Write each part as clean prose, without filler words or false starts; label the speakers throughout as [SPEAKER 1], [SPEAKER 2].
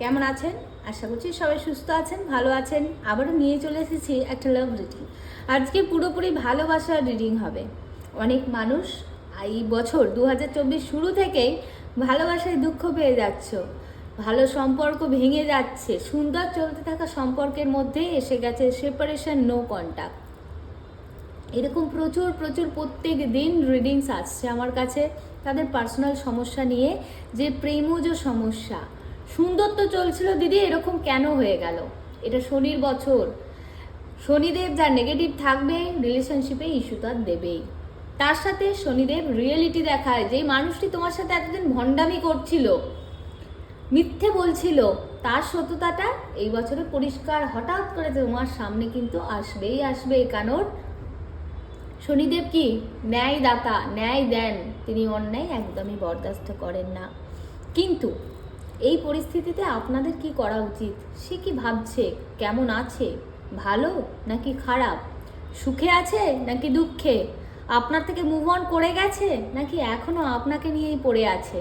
[SPEAKER 1] কেমন আছেন? আশা করছি সবাই সুস্থ আছেন, ভালো আছেন। আবারও নিয়ে চলে এসেছি একটা লাভ রিডিং। আজকে পুরোপুরি ভালোবাসার রিডিং হবে। অনেক মানুষ এই বছর 2024 শুরু থেকেই ভালোবাসায় দুঃখ পেয়ে যাচ্ছ, ভালো সম্পর্ক ভেঙে যাচ্ছে, সুন্দর চলতে থাকা সম্পর্কের মধ্যে এসে গেছে সেপারেশন, নো কন্ট্যাক্ট। এরকম প্রচুর প্রচুর প্রত্যেক দিন রিডিংস আসছে আমার কাছে তাদের পার্সোনাল সমস্যা নিয়ে, যে প্রেমজ সমস্যা। সুন্দর তো চলছিল দিদি, এরকম কেন হয়ে গেল? এটা শনির বছর, শনিদেব যা নেগেটিভ থাকবে রিলেশনশিপে ইস্যু তার দেবেই। তার সাথে শনিদেব রিয়েলিটি দেখায়, যেই মানুষটি তোমার সাথে এতদিন ভণ্ডামি করছিল, মিথ্যে বলছিল, তার সত্যতাটা এই বছরে পরিষ্কার হঠাৎ করে তোমার সামনে কিন্তু আসবেই আসবে। কারণ শনিদেব কি ন্যায় দাতা, ন্যায় দেন, তিনি অন্যায় একদমই বরদাস্ত করেন না। কিন্তু এই পরিস্থিতিতে আপনাদের কি করা উচিত? সে কি ভাবছে, কেমন আছে, ভালো নাকি খারাপ, সুখে আছে নাকি দুঃখে, আপনার থেকে মুভ অন করে গেছে নাকি এখনো আপনাকে নিয়েই পড়ে আছে,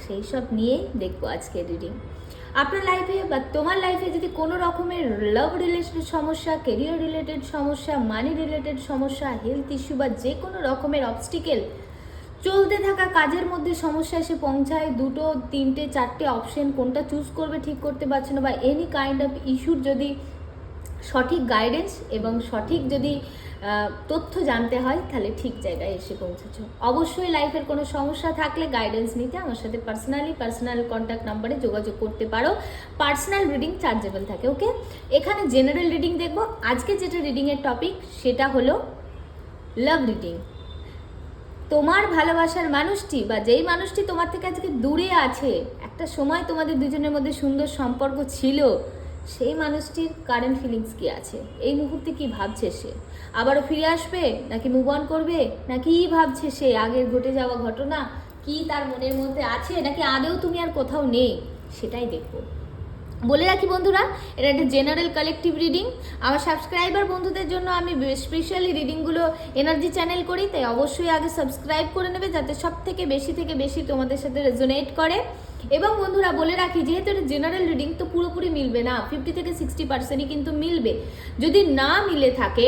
[SPEAKER 1] সেই সব নিয়েই দেখবো আজকে রিডিং। আপনার লাইফে বা তোমার লাইফে যদি কোনো রকমের লাভ রিলেটেড সমস্যা, কেরিয়ার রিলেটেড সমস্যা, মানি রিলেটেড সমস্যা, হেলথ ইস্যু বা যে কোনো রকমের অবস্টিকেল, চলতে থাকা কাজের মধ্যে সমস্যা এসে পৌঁছায়, 2, 3, 4টে অপশন কোনটা চুজ করবে ঠিক করতে পারছে না, বা এনি কাইন্ড অফ ইস্যুর যদি সঠিক গাইডেন্স এবং সঠিক যদি তথ্য জানতে হয়, তাহলে ঠিক জায়গায় এসে পৌঁছেছ। অবশ্যই লাইফের কোনো সমস্যা থাকলে গাইডেন্স নিতে আমার সাথে পার্সোনাল কন্ট্যাক্ট নাম্বারে যোগাযোগ করতে পারো। পার্সোনাল রিডিং চার্জেবল থাকে। ওকে, এখানে জেনারেল রিডিং দেখবো। আজকে যেটা রিডিংয়ের টপিক সেটা হলো লাভ রিডিং। তোমার ভালোবাসার মানুষটি বা যেই মানুষটি তোমার থেকে আজকে দূরে আছে, একটা সময় তোমাদের দুজনের মধ্যে সুন্দর সম্পর্ক ছিল, সেই মানুষটির কারেন্ট ফিলিংস কি আছে, এই মুহূর্তে কি ভাবছে সে, আবারও ফিরে আসবে নাকি মুভ অন করবে, নাকি ভাবছে সে আগের ঘটে যাওয়া ঘটনা কি তার মনের মধ্যে আছে, নাকি আদেও তুমি আর কোথাও নেই, সেটাই দেখবো। বলে রাখি বন্ধুরা, এটা একটা জেনারেল কালেকটিভ রিডিং। আমার সাবস্ক্রাইবার বন্ধুদের জন্য আমি স্পেশালি রিডিংগুলো এনার্জি চ্যানেল করি, তাই অবশ্যই আগে সাবস্ক্রাইব করে নেবে, যাতে সব থেকে বেশি তোমাদের সাথে রেজোনেট করে। এবং বন্ধুরা বলে রাখি, যেহেতু এটা জেনারেল রিডিং, তো পুরোপুরি মিলবে না, 50 থেকে 60%ই কিন্তু মিলবে। যদি না মিলে থাকে,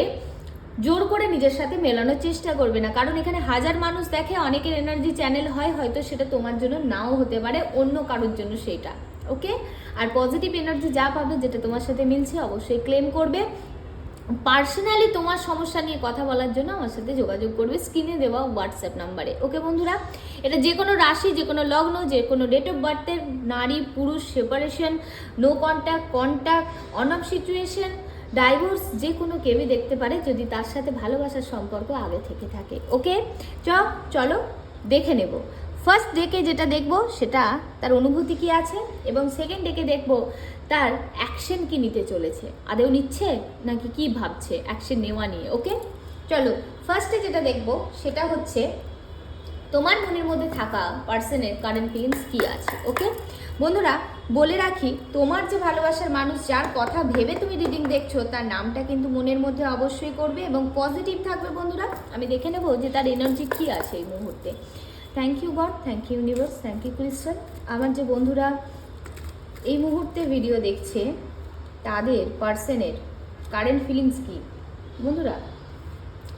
[SPEAKER 1] জোর করে নিজের সাথে মেলানোর চেষ্টা করবে না, কারণ এখানে হাজার মানুষ দেখে, অনেকের এনার্জি চ্যানেল হয়, হয়তো সেটা তোমার জন্য নাও হতে পারে, অন্য কারোর জন্য সেটা। ওকে, আর পজিটিভ এনার্জি যা পাবে, যেটা তোমার সাথে মিলছে, অবশ্যই ক্লেম করবে। পার্সোনালি তোমার সমস্যা নিয়ে কথা বলার জন্য আমার সাথে যোগাযোগ করবে স্ক্রিনে দেওয়া হোয়াটসঅ্যাপ নাম্বারে। ওকে বন্ধুরা, এটা যে কোনো রাশি, যে কোনো লগ্ন, যে কোনো ডেট অফ বার্থের নারী পুরুষ, separation, no contact, on off situation, divorce, যে কোনো কেউই দেখতে পারে, যদি তার সাথে ভালোবাসার সম্পর্ক আগে থেকে থাকে। ওকে, চলো দেখে নেব। ফার্স্ট ডেকে যেটা দেখবো সেটা তার অনুভূতি কি আছে, এবং সেকেন্ড ডেকে দেখবো তার অ্যাকশন কি নিতে চলেছে, আদেও নিচ্ছে নাকি কি ভাবছে অ্যাকশন নেওয়া নিয়ে। ওকে, চলো ফার্স্টে যেটা দেখবো সেটা হচ্ছে তোমার মনের মধ্যে থাকা পার্সনের কারেন্ট ফিলিংস কি আছে। ওকে বন্ধুরা, বলে রাখি, তোমার যে ভালোবাসার মানুষ, যার কথা ভেবে তুমি রিডিং দেখছো, তার নামটা কিন্তু মনের মধ্যে অবশ্যই করবে এবং পজিটিভ থাকবে। বন্ধুরা, আমি দেখে নেবো যে তার এনার্জি কি আছে এই মুহূর্তে। Thank you God, thank you universe, thank you crystal. আমার যে বন্ধুরা এই মুহূর্তে ভিডিও দেখছে, তাদের পার্সনের কারেন্ট ফিলিংস কি বন্ধুরা?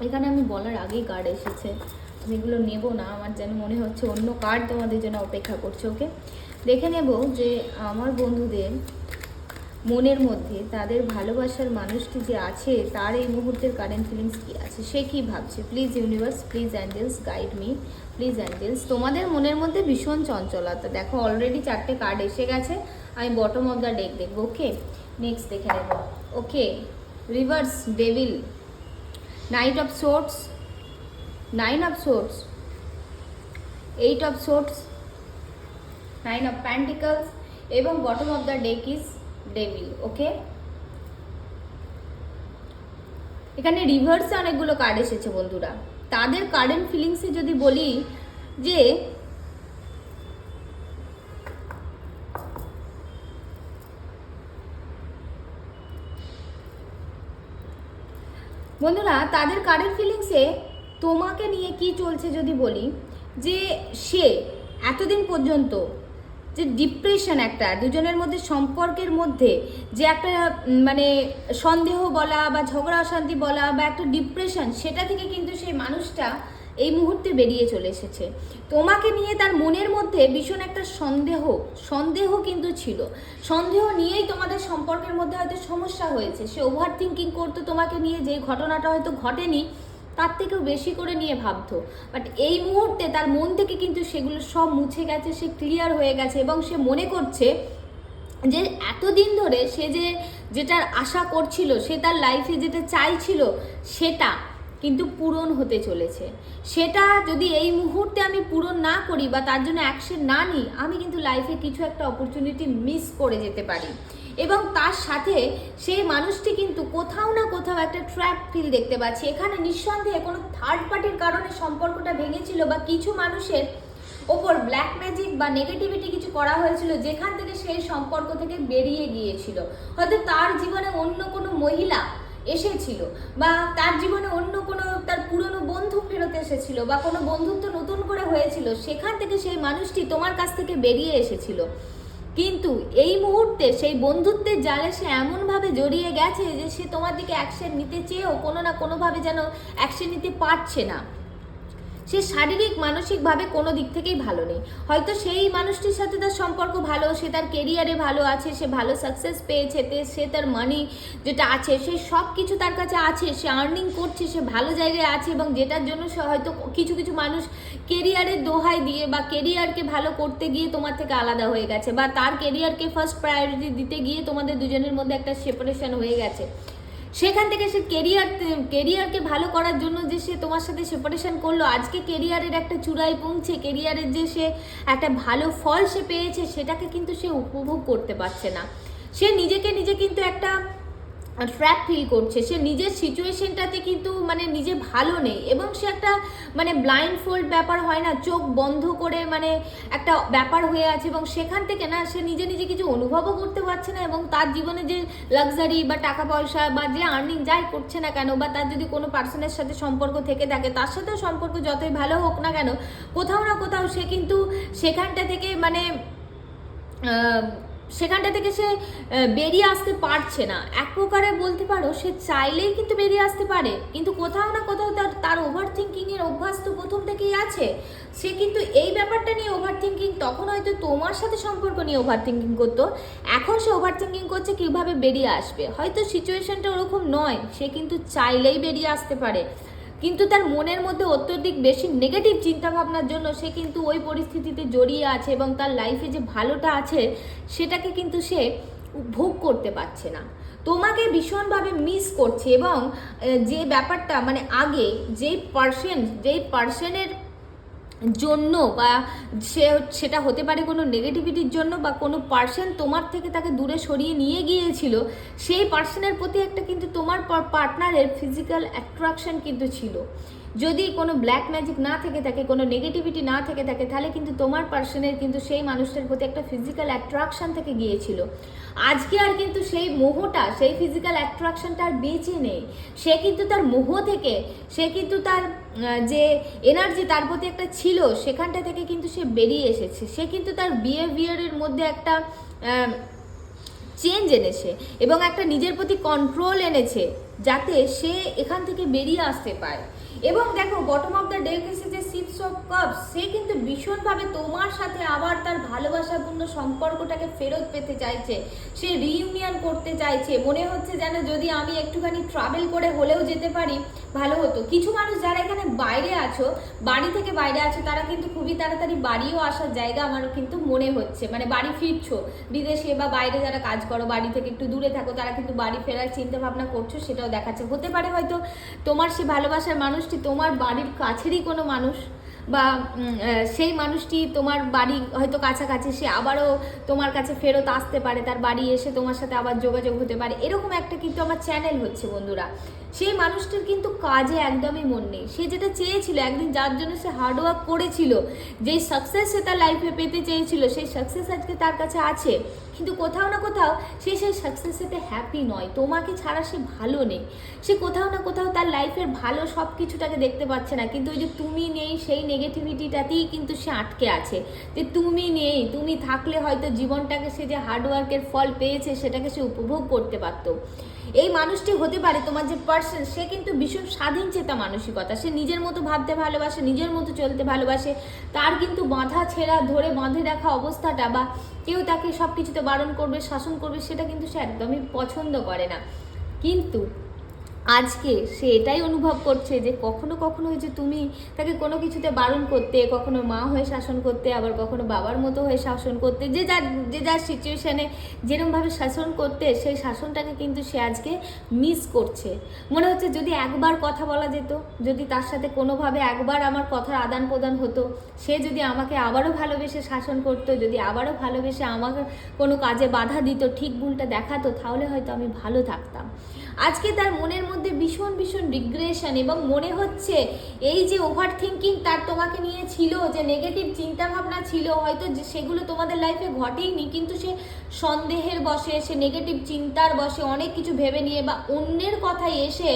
[SPEAKER 1] এখানে আমি বলার আগেই কার্ড এসেছে, আমি এগুলো নেবো না, আমার যেন মনে হচ্ছে অন্য কার্ড তোমাদের জন্য অপেক্ষা করছে। ওকে, দেখে নেব যে আমার বন্ধুদের মনের মধ্যে তাদের ভালোবাসার মানুষটি যে আছে, তার এই মুহূর্তের কারেন্ট ফিলিংস কী আছে, সে কী ভাবছে। Please universe, please Angeles guide me, please Angeles. তোমাদের মনের মধ্যে ভীষণ চঞ্চলতা, দেখো অলরেডি 4টে কার্ড এসে গেছে, আমি বটম অফ দ্য ডেক দেখবো। ওকে, নেক্সট দেখে নেব। Okay, reverse devil, knight of swords, 9 of swords, 8 of swords, 9 of pentacles, এবং bottom of the deck is devil. Okay, এখানে রিভার্সে অনেকগুলো কার্ড এসেছে বন্ধুরা। তাদের কারেন্ট ফিলিংসে যদি বলি, যে বন্ধুরা তাদের কারেন্ট ফিলিংসে তোমাকে নিয়ে কি চলছে যদি বলি, যে সে এতদিন পর্যন্ত যে ডিপ্রেশন, একটা দুজনের মধ্যে সম্পর্কের মধ্যে যে একটা মানে সন্দেহ বলা বা ঝগড়া অশান্তি বলা বা একটা ডিপ্রেশন, সেটা থেকে কিন্তু সেই মানুষটা এই মুহূর্তে বেরিয়ে চলে এসেছে। তোমাকে নিয়ে তার মনের মধ্যে ভীষণ একটা সন্দেহ কিন্তু ছিল। সন্দেহ নিয়েই তোমাদের সম্পর্কের মধ্যে হয়তো সমস্যা হয়েছে। সে ওভার থিঙ্কিং করতো তোমাকে নিয়ে, যে ঘটনাটা হয়তো ঘটেনি তার থেকেও বেশি করে নিয়ে ভাবতো। বাট এই মুহূর্তে তার মন থেকে কিন্তু সেগুলো সব মুছে গেছে, সে ক্লিয়ার হয়ে গেছে এবং সে মনে করছে যে এতদিন ধরে সে যেটার আশা করছিল, সে তার লাইফে যেটা চাইছিল, সেটা কিন্তু পূরণ হতে চলেছে। সেটা যদি এই মুহূর্তে আমি পূরণ না করি বা তার জন্য অ্যাকশন না নিই, আমি কিন্তু লাইফে কিছু একটা অপরচুনিটি মিস করে যেতে পারি। এবং তার সাথে সেই মানুষটি কিন্তু কোথাও না কোথাও একটা ট্র্যাপ ফিল দেখতে পাচ্ছি। এখানে নিঃসন্দেহে কোনো থার্ড পার্টির কারণে সম্পর্কটা ভেঙেছিল বা কিছু মানুষের ওপর ব্ল্যাক ম্যাজিক বা নেগেটিভিটি কিছু করা হয়েছিল, যেখান থেকে সেই সম্পর্ক থেকে বেরিয়ে গিয়েছিল। হয়তো তার জীবনে অন্য কোনো মহিলা এসেছিল বা তার জীবনে অন্য কোনো তার পুরনো বন্ধু ফেরত এসেছিল বা কোনো বন্ধুত্ব নতুন করে হয়েছিল, সেখান থেকে সেই মানুষটি তোমার কাছ থেকে বেরিয়ে এসেছিল। কিন্তু এই মুহূর্তে সেই বন্ধুত্বের জালে সে এমনভাবে জড়িয়ে গেছে যে সে তোমার দিকে অ্যাকশন নিতে চেয়েও কোনো না কোনোভাবে যেন অ্যাকশন নিতে পারছে না। সে শারীরিক মানসিকভাবে কোনো দিক থেকেই ভালো নেই। হয়তো সেই মানুষটির সাথে তার সম্পর্ক ভালো, সে তার কেরিয়ারে ভালো আছে, সে ভালো সাকসেস পেয়েছে, সে তার মানি যেটা আছে সে সব কিছু তার কাছে আছে, সে আর্নিং করছে, সে ভালো জায়গায় আছে এবং যেটার জন্য সে হয়তো কিছু কিছু মানুষ কেরিয়ারের দোহাই দিয়ে বা কেরিয়ারকে ভালো করতে গিয়ে তোমার থেকে আলাদা হয়ে গেছে বা তার কেরিয়ারকে ফার্স্ট প্রায়োরিটি দিতে গিয়ে তোমাদের দুজনের মধ্যে একটা সেপারেশন হয়ে গেছে। সেখান থেকে সে কেরিয়ারকে ভালো করার জন্য যে সে তোমার সাথে সেপারেশন করলো, আজকে কেরিয়ারের একটা চূড়ায় পৌঁছে কেরিয়ারের যে সে একটা ভালো ফল সে পেয়েছে, সেটাকে কিন্তু সে উপভোগ করতে পারছে না। সে নিজে কিন্তু একটা ট্র্যাপ ফিল করছে। সে নিজের সিচুয়েশনটাতে কিন্তু মানে নিজে ভালো নেই এবং সে একটা মানে ব্লাইন্ড ফোল্ড ব্যাপার হয় না, চোখ বন্ধ করে মানে একটা ব্যাপার হয়ে আছে এবং সেখান থেকে না সে নিজে কিছু অনুভবও করতে পারছে না এবং তার জীবনে যে লাক্সারি বা টাকা পয়সা বা যে আর্নিং যাই করছে না কেন বা তার যদি কোনো পার্সনের সাথে সম্পর্ক থেকে থাকে, তার সাথেও সম্পর্ক যতই ভালো হোক না কেন, কোথাও না কোথাও সে কিন্তু সেখানটা থেকে মানে সেখানটা থেকে সে বেরিয়ে আসতে পারছে না। এক প্রকারে বলতে পারো সে চাইলেই কিন্তু বেরিয়ে আসতে পারে, কিন্তু কোথাও না কোথাও তার ওভার থিঙ্কিংয়ের অভ্যাস তো প্রথম থেকেই আছে। সে কিন্তু এই ব্যাপারটা নিয়ে ওভার থিঙ্কিং, তখন হয়তো তোমার সাথে সম্পর্ক নিয়ে ওভার থিঙ্কিং করতো, এখন সে ওভার থিঙ্কিং করছে কীভাবে বেরিয়ে আসবে। হয়তো সিচুয়েশনটা ওরকম নয়, সে কিন্তু চাইলেই বেরিয়ে আসতে পারে, কিন্তু তার মনের মধ্যে অত্যধিক বেশি নেগেটিভ চিন্তাভাবনার জন্য সে কিন্তু ওই পরিস্থিতিতে জড়িয়ে আছে এবং তার লাইফে যে ভালোটা আছে সেটাকে কিন্তু সে ভোগ করতে পারছে না। তোমাকে ভীষণভাবে মিস করছে এবং যে ব্যাপারটা মানে আগে যেই পার্সনের জন্য বা সেটা হতে পারে কোনো নেগেটিভিটির জন্য বা কোনো পার্সন তোমার থেকে তাকে দূরে সরিয়ে নিয়ে গিয়েছিল, সেই পার্সনের প্রতি একটা কিন্তু তোমার পার্টনারের ফিজিক্যাল অ্যাট্রাকশন কিন্তু ছিল। যদি কোনো ব্ল্যাক ম্যাজিক না থেকে থাকে, কোনো নেগেটিভিটি না থেকে থাকে, তাহলে কিন্তু তোমার পার্সনের কিন্তু সেই মানুষটার প্রতি একটা ফিজিক্যাল অ্যাট্রাকশন থেকে গিয়েছিল। আজকে আর কিন্তু সেই মোহটা, সেই ফিজিক্যাল অ্যাট্রাকশনটা আর বেঁচে নেই। সে কিন্তু তার মোহ থেকে, সে কিন্তু তার যে এনার্জি তার প্রতি একটা ছিল, সেখানটা থেকে কিন্তু সে বেরিয়ে এসেছে। সে কিন্তু তার বিহেভিয়ারের মধ্যে একটা চেঞ্জ এনেছে এবং একটা নিজের প্রতি কন্ট্রোল এনেছে, যাতে সে এখান থেকে বেরিয়ে আসতে পারে। এবং দেখো বটম অফ দ্য ডেক এসেছে সিক্স অফ কাপস। সে কিন্তু ভীষণভাবে তোমার সাথে আবার তার ভালোবাসাপূর্ণ সম্পর্কটাকে ফেরত পেতে চাইছে, সে রিইউনিয়ন করতে চাইছে। মনে হচ্ছে যেন যদি আমি একটুখানি ট্রাভেল করে হলেও যেতে পারি ভালো হতো। কিছু মানুষ যারা এখানে বাইরে আছো, বাড়ি থেকে বাইরে আছো, তারা কিন্তু খুবই তাড়াতাড়ি বাড়িও আসার জায়গা আমার কিন্তু মনে হচ্ছে, মানে বাড়ি ফিরছো। বিদেশে বা বাইরে যারা কাজ করো, বাড়ি থেকে একটু দূরে থাকো, তারা কিন্তু বাড়ি ফেরার চিন্তা ভাবনা করছো, সেটাও দেখাচ্ছে। হতে পারে হয়তো তোমার সে ভালোবাসার মানুষটি তোমার বাড়ির কাছেরই কোনো মানুষ, বা সেই মানুষটি তোমার বাড়ি হয়তো কাছাকাছি, সে আবারও তোমার কাছে ফেরত আসতে পারে, তার বাড়ি এসে তোমার সাথে আবার যোগাযোগ হতে পারে। এরকম একটা কিন্তু আমার চ্যানেল হচ্ছে বন্ধুরা। সেই মানুষটির কিন্তু কাজে একদমই মন নেই। সে যেটা চেয়েছিল একদিন, যার জন্য সে হার্ডওয়ার্ক করেছিল, যেই সাকসেস সে তার লাইফে পেতে চেয়েছিল, সেই সাকসেস আজকে তার কাছে আছে, কিন্তু কোথাও না কোথাও সে সেই সাকসেসেতে হ্যাপি নয়। তোমাকে ছাড়া সে ভালো নেই। সে কোথাও না কোথাও তার লাইফের ভালো সব কিছুটাকে দেখতে পাচ্ছে না, কিন্তু ওই যে তুমি নেই, সেই নেগেটিভিটিটাতেই কিন্তু সে আটকে আছে, যে তুমি নেই, তুমি থাকলে হয়তো জীবনটাকে সে যে হার্ডওয়ার্কের ফল পেয়েছে সেটাকে সে উপভোগ করতে পারতো। এই মানুষটি হতে পারে তোমার যে পার্সন, সে কিন্তু ভীষণ স্বাধীন চেতা মানসিকতা, সে নিজের মতো ভাবতে ভালোবাসে, নিজের মতো চলতে ভালোবাসে। তার কিন্তু বাঁধা ছেঁড়া ধরে বাঁধে রাখা অবস্থাটা, বা কেউ তাকে সব কিছুতে বারণ করবে, শাসন করবে, সেটা কিন্তু সে একদমই পছন্দ করে না। কিন্তু আজকে সে এটাই অনুভব করছে যে কখনো কখনো যে তুমি তাকে কোনো কিছুতে বারণ করতে, কখনো মা হয়ে শাসন করতে, আবার কখনো বাবার মতো হয়ে শাসন করতে, যে যার সিচুয়েশানে যেরকমভাবে শাসন করতে, সেই শাসনটাকে কিন্তু সে আজকে মিস করছে। মনে হচ্ছে যদি একবার কথা বলা যেত, যদি তার সাথে কোনোভাবে একবার আমার কথার আদান প্রদান হতো, সে যদি আমাকে আবারও ভালোবেসে শাসন করতো, যদি আবারও ভালোবেসে আমাকে কোনো কাজে বাধা দিত, ঠিক ভুলটা দেখাতো, তাহলে হয়তো আমি ভালো থাকতাম। আজকে তার মনের মধ্যে ভীষণ ভীষণ রিগ্রেশন, এবং মনে হচ্ছে এই যে ওভার থিঙ্কিং তার তোমাকে নিয়ে ছিল, যে নেগেটিভ চিন্তাভাবনা ছিল, হয়তো সেগুলো তোমাদের লাইফে ঘটেইনি, কিন্তু সে সন্দেহের বসে, সে নেগেটিভ চিন্তার বসে অনেক কিছু ভেবে নিয়ে বা অন্যের কথায় এসে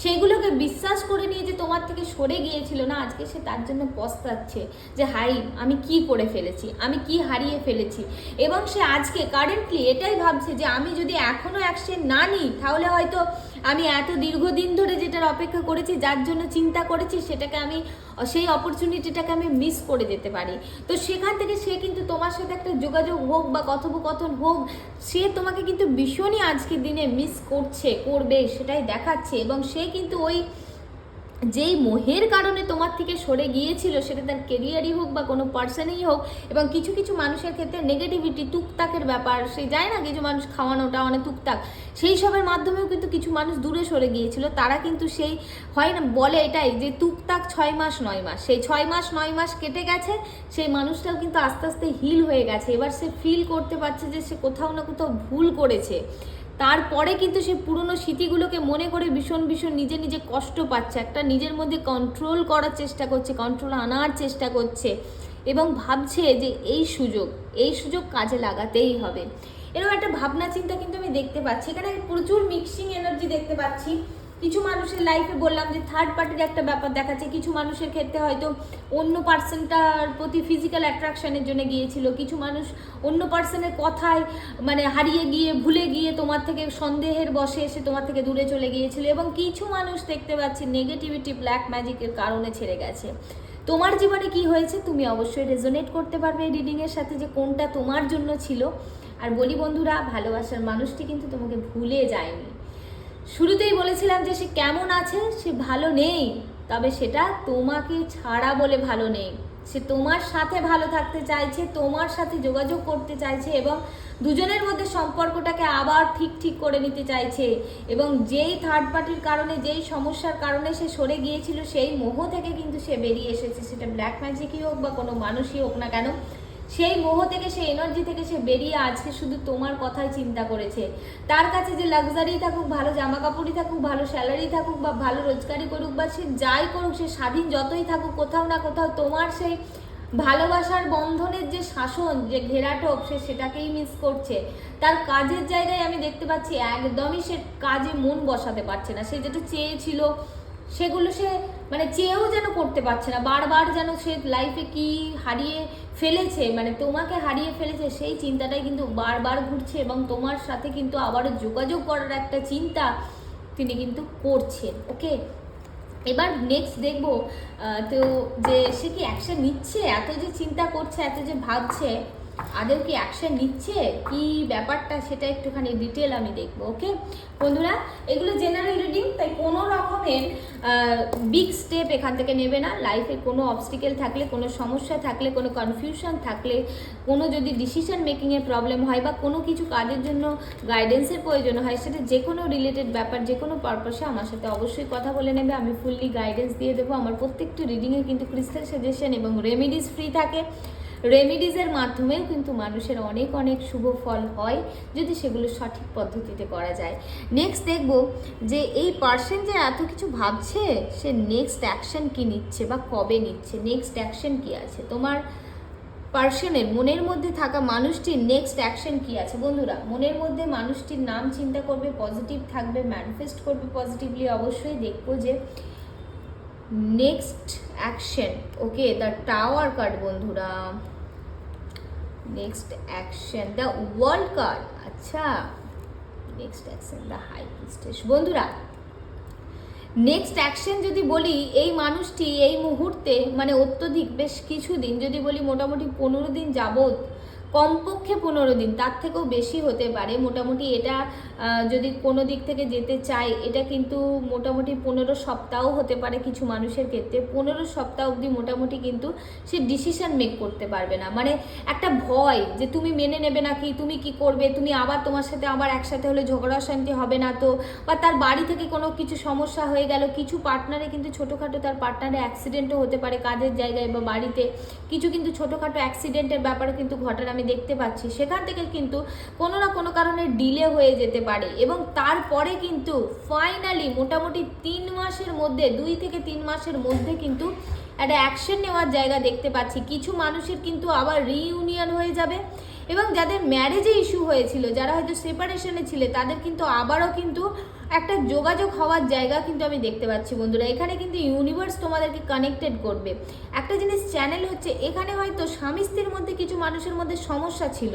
[SPEAKER 1] সেগুলোকে বিশ্বাস করে নিয়ে যে তোমার থেকে সরে গিয়েছিল না, আজকে সে তার জন্য পস্তাচ্ছে যে হাই আমি কি করে ফেলেছি, আমি কি হারিয়ে ফেলেছি। এবং সে আজকে কারেন্টলি এটাই ভাবছে যে আমি যদি এখনও অ্যাকশন না নিই, তাহলে হয়তো আমি এত দীর্ঘদিন ধরে যেটার অপেক্ষা করেছি, যার জন্য চিন্তা করেছি, সেটাকে আমি সেই অপরচুনিটিটাকে আমি মিস করে যেতে পারি। তো সেখান থেকে সে কিন্তু তোমার সাথে একটা যোগাযোগ হোক বা কথোপকথন হোক, সে তোমাকে কিন্তু ভীষণই আজকের দিনে মিস করবে, সেটাই দেখাচ্ছে। এবং সে কিন্তু ওই যেই মোহের কারণে তোমার থেকে সরে গিয়েছিল, সেটা তার কেরিয়ারই হোক বা কোনো পার্সনই হোক, এবং কিছু কিছু মানুষের ক্ষেত্রে নেগেটিভিটি, টুকটাকের ব্যাপার, সে যায় না কিছু মানুষ খাওয়ানোটা অনেক টুকটাক, সেই সবের মাধ্যমেও কিন্তু কিছু মানুষ দূরে সরে গিয়েছিল। তারা কিন্তু সেই হয় না, বলে এটাই যে টুকটাক 6 মাস 9 মাস, সেই 6 মাস 9 মাস কেটে গেছে, সেই মানুষটাও কিন্তু আস্তে আস্তে হিল হয়ে গেছে। এবার সে ফিল করতে পারছে যে সে কোথাও না কোথাও ভুল করেছে। তারপরে কিন্তু সে পুরনো স্মৃতিগুলোকে মনে করে ভীষণ ভীষণ নিজে কষ্ট পাচ্ছে, একটা নিজের মধ্যে কন্ট্রোল করার চেষ্টা করছে, কন্ট্রোল আনার চেষ্টা করছে, এবং ভাবছে যে এই সুযোগ কাজে লাগাতেই হবে। এরকম একটা ভাবনা চিন্তা কিন্তু আমি দেখতে পাচ্ছি। এখানে প্রচুর মিক্সিং এনার্জি দেখতে পাচ্ছি। কিছু মানুষের লাইফে বললাম যে থার্ড পার্টির একটা ব্যাপার দেখাচ্ছে, কিছু মানুষের ক্ষেত্রে হয়তো অন্য পার্সনটার প্রতি ফিজিক্যাল অ্যাট্রাকশনের জন্য গিয়েছিল, কিছু মানুষ অন্য পার্সনের কথায় মানে হারিয়ে গিয়ে ভুলে গিয়ে তোমার থেকে সন্দেহের বশে এসে তোমার থেকে দূরে চলে গিয়েছিল, এবং কিছু মানুষ দেখতে পাচ্ছি নেগেটিভিটি ব্ল্যাক ম্যাজিকের কারণে ছেড়ে গেছে। তোমার জীবনে কি হয়েছে তুমি অবশ্যই রেজোনেট করতে পারবে এই রিডিংয়ের সাথে, যে কোনটা তোমার জন্য ছিল। আর বলি বন্ধুরা, ভালোবাসার মানুষটি কিন্তু তোমাকে ভুলে যায়নি। শুরুতেই বলেছিলাম যে সে কেমন আছে, সে ভালো নেই, তবে সেটা তোমাকে ছাড়া বলে ভালো নেই। সে তোমার সাথে ভালো থাকতে চাইছে, তোমার সাথে যোগাযোগ করতে চাইছে, এবং দুজনের মধ্যে সম্পর্কটাকে আবার ঠিক করে নিতে চাইছে। এবং যেই থার্ড পার্টির কারণে, যেই সমস্যার কারণে সে সরে গিয়েছিল, সেই মোহ থেকে কিন্তু সে বেরিয়ে এসেছে। সেটা ব্ল্যাক ম্যাজিকই হোক বা কোনো মানুষই হোক না কেন, সেই মোহ থেকে, সেই এনার্জি থেকে সে বেরিয়ে আজকে শুধু তোমার কথাই চিন্তা করেছে। তার কাছে যে লাক্সারি থাকুক, ভালো জামা কাপড়ই থাকুক, ভালো স্যালারি থাকুক, বা ভালো রোজগারি করুক, বা সে যাই করুক, সে স্বাধীন যতই থাকুক, কোথাও না কোথাও তোমার সেই ভালোবাসার বন্ধনের যে শাসন, যে ঘেরাটোপ, সে সেটাকেই মিস করছে। তার কাজের জায়গায় আমি দেখতে পাচ্ছি একদমই সে কাজে মন বসাতে পারছে না। সে যেটা চেয়েছিল সেগুলো সে মানে চেয়েও যেন করতে পারছে না। বারবার যেন সে লাইফে কি হারিয়ে ফেলেছে, মানে তোমাকে হারিয়ে ফেলেছে, সেই চিন্তাটাই কিন্তু বারবার ঘুরছে, এবং তোমার সাথে কিন্তু আবারও যোগাযোগ করার একটা চিন্তা তিনি কিন্তু করছেন। ওকে, এবার নেক্সট দেখবো তো যে সে কি অ্যাকশন নিচ্ছে, এত যে চিন্তা করছে, এত যে ভাবছে, আদৌ কি অ্যাকশন নিচ্ছে, কি ব্যাপারটা সেটা একটুখানি ডিটেল আমি দেখবো। ওকে বন্ধুরা, এগুলো জেনারেল রিডিং, তাই কোনো রকমের বিগ স্টেপ এখান থেকে নেবে না। লাইফে কোনো অবস্টিকেল থাকলে, কোনো সমস্যা থাকলে, কোনো কনফিউশন থাকলে, কোনো যদি ডিসিশন মেকিংয়ের প্রবলেম হয়, বা কোনো কিছু কাজের জন্য গাইডেন্সের প্রয়োজন হয়, সেটা যে কোনো রিলেটেড ব্যাপার, যে কোনো পারপাসে আমার সাথে অবশ্যই কথা বলে নেবে। আমি ফুললি গাইডেন্স দিয়ে দেবো। আমার প্রত্যেকটি রিডিংয়ে কিন্তু ক্রিস্টাল সাজেশন এবং রেমেডিস ফ্রি থাকে। রেমেডিজের মাধ্যমেও কিন্তু মানুষের অনেক অনেক শুভ ফল হয়, যদি সেগুলো সঠিক পদ্ধতিতে করা যায়। নেক্সট দেখব যে এই পার্সন যে এত কিছু ভাবছে, সে নেক্সট অ্যাকশন কি নিচ্ছে বা কবে নিচ্ছে, নেক্সট অ্যাকশন কি আছে। তোমার পার্সনের মনের মধ্যে থাকা মানুষটির নেক্সট অ্যাকশন কি আছে। বন্ধুরা, মনের মধ্যে মানুষটির নাম চিন্তা করবে, পজিটিভ থাকবে, ম্যানিফেস্ট করবে পজিটিভলি। অবশ্যই দেখবো যে next action, okay the tower card বন্ধুরা, next action the world card, আচ্ছা next action the high priestess. বন্ধুরা নেক্সট অ্যাকশন যদি বলি, এই মানুষটি এই মুহূর্তে মানে অত্যধিক বেশ কিছুদিন, যদি বলি মোটামুটি 15 দিন যাবৎ, কমপক্ষে 15 দিন, তার থেকেও বেশি হতে পারে মোটামুটি, এটা যদি কোনো দিক থেকে যেতে চাই এটা কিন্তু মোটামুটি 15 সপ্তাহ হতে পারে কিছু মানুষের ক্ষেত্রে। 15 সপ্তাহ অবধি মোটামুটি কিন্তু সে ডিসিশন মেক করতে পারবে না, মানে একটা ভয় যে তুমি মেনে নেবে নাকি, তুমি কি করবে, তুমি আবার তোমার সাথে আবার একসাথে হলে ঝগড়া শান্তি হবে না তো, বা তার বাড়ি থেকে কোনো কিছু সমস্যা হয়ে গেল, কিছু পার্টনারে কিন্তু ছোটোখাটো তার পার্টনারে অ্যাক্সিডেন্টও হতে পারে কাজের জায়গায় বা বাড়িতে, কিছু কিন্তু ছোটোখাটো অ্যাক্সিডেন্টের ব্যাপারে কিন্তু ঘটনা আমি দেখতে পাচ্ছি, সেখান থেকে কিন্তু কোনো না কোনো কারণে ডিলে হয়ে যেতে পারে। এবং তারপরে কিন্তু ফাইনালি মোটামুটি 3 মাসের মধ্যে, 2 থেকে 3 মাসের মধ্যে কিন্তু একটা অ্যাকশন নেওয়ার জায়গা দেখতে পাচ্ছি। কিছু মানুষের কিন্তু আবার রিইউনিয়ন হয়ে যাবে, এবং যাদের ম্যারেজে ইস্যু হয়েছিল, যারা হয়তো সেপারেশনে ছিলে, তাদের কিন্তু আবারও কিন্তু একটা যোগাযোগ হওয়ার জায়গা কিন্তু আমি দেখতে পাচ্ছি বন্ধুরা। এখানে কিন্তু ইউনিভার্স তোমাদেরকে কানেক্টেড করবে। একটা জিনিস চ্যানেল হচ্ছে, এখানে হয়তো স্বামী স্ত্রীর মধ্যে কিছু মানুষের মধ্যে সমস্যা ছিল,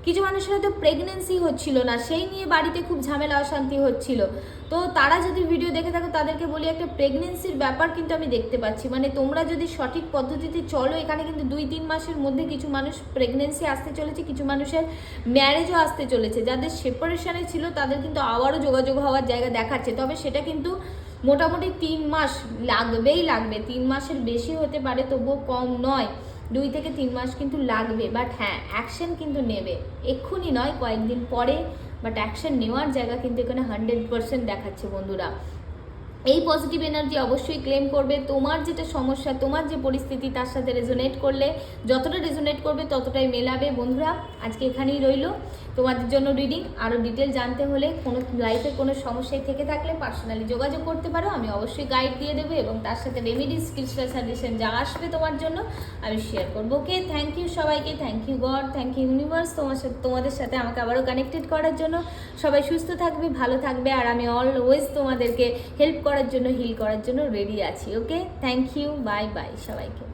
[SPEAKER 1] কিছু মানুষের হয়তো প্রেগনেন্সি হচ্ছিল না, সেই নিয়ে বাড়িতে খুব ঝামেলা অশান্তি হচ্ছিল। তো তারা যদি ভিডিও দেখে থাকো তাদেরকে বলি, একটা প্রেগনেন্সির ব্যাপার কিন্তু আমি দেখতে পাচ্ছি, মানে তোমরা যদি সঠিক পদ্ধতিতে চলো, এখানে কিন্তু 2-3 মাসের মধ্যে কিছু মানুষ প্রেগনেন্সি আসতে চলেছে, কিছু মানুষের ম্যারেজও আসতে চলেছে। যাদের সেপারেশনে ছিল তাদের কিন্তু আবারও যোগাযোগ হওয়ার জায়গা দেখাচ্ছে, তবে সেটা কিন্তু মোটামুটি 3 মাস লাগবেই লাগবে, 3 মাসের বেশি হতে পারে, তবুও কম নয়, 2 থেকে 3 মাস কিন্তু লাগবে। বাট হ্যাঁ, অ্যাকশন কিন্তু নেবে, এক্ষুনি নয়, কয়েকদিন পরে, বাট অ্যাকশন নেওয়ার জায়গা কিন্তু এখানে 100% দেখাচ্ছে বন্ধুরা। এই পজিটিভ এনার্জি অবশ্যই ক্লেম করবে। তোমার যেটা সমস্যা, তোমার যে পরিস্থিতি, তার সাথে রেজোনেট করলে, যতটা রেজোনেট করবে ততটাই মেলাবে বন্ধুরা। আজকে এখানেই রইলো তোমাদের জন্য রিডিং। আরও ডিটেল জানতে হলে, কোনো লাইফের কোনো সমস্যায় থেকে থাকলে পার্সোনালি যোগাযোগ করতে পারো, আমি অবশ্যই গাইড দিয়ে দেবো, এবং তার সাথে রেমেডি স্কিলসের সাজেশন যা আসবে তোমার জন্য আমি শেয়ার করবো। ওকে, থ্যাংক ইউ সবাইকে, thank you God, thank you universe তোমাদের সাথে আমাকে আবারও কানেক্টেড করার জন্য। সবাই সুস্থ থাকবে, ভালো থাকবে, আর আমি অলওয়েজ তোমাদেরকে হেল্প করার জন্য, হিল করার জন্য রেডি আছি। ওকে, থ্যাংক ইউ, বাই বাই সবাইকে।